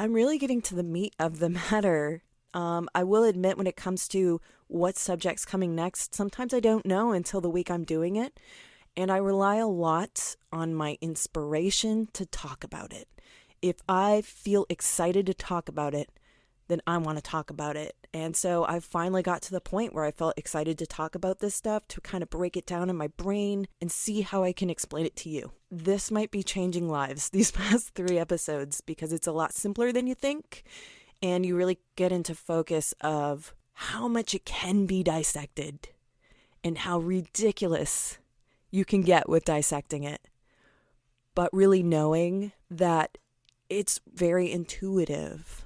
I'm really getting to the meat of the matter. I will admit, when it comes to what subject's coming next, sometimes I don't know until the week I'm doing it. And I rely a lot on my inspiration to talk about it. If I feel excited to talk about it, then I want to talk about it. And so I finally got to the point where I felt excited to talk about this stuff, to kind of break it down in my brain and see how I can explain it to you. This might be changing lives, these past 3 episodes, because it's a lot simpler than you think. And you really get into focus of how much it can be dissected and how ridiculous you can get with dissecting it. But really knowing that it's very intuitive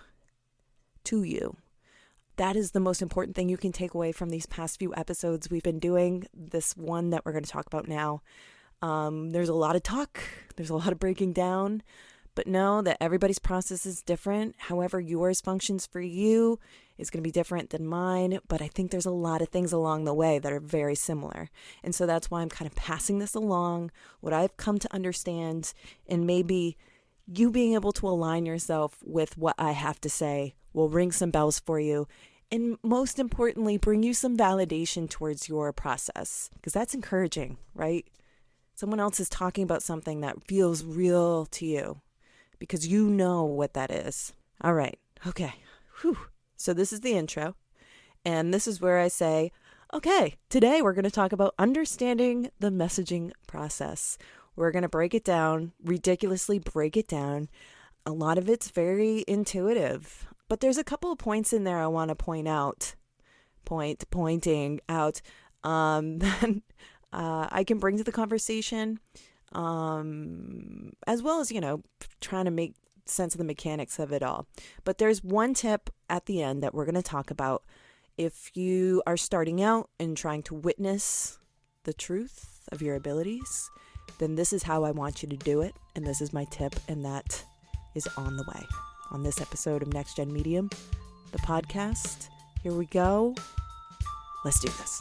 to you. That is the most important thing you can take away from these past few episodes we've been doing. This one that we're going to talk about now. There's a lot of talk. There's a lot of breaking down. But know that everybody's process is different. However yours functions for you is going to be different than mine. But I think there's a lot of things along the way that are very similar. And so that's why I'm kind of passing this along, what I've come to understand, and maybe you being able to align yourself with what I have to say will ring some bells for you. And most importantly, bring you some validation towards your process. Because that's encouraging, right? Someone else is talking about something that feels real to you, because you know what that is. All right. Okay. Whew. So this is the intro. And this is where I say, okay, today we're going to talk about understanding the messaging process. We're going to break it down, ridiculously break it down. A lot of it's very intuitive. But there's a couple of points in there I want to pointing out, that I can bring to the conversation. As well as, trying to make sense of the mechanics of it all. But there's one tip at the end that we're going to talk about. If you are starting out and trying to witness the truth of your abilities, then this is how I want you to do it. And this is my tip, and that is on the way. On this episode of NextGEN Medium, the podcast. Here we go. Let's do this.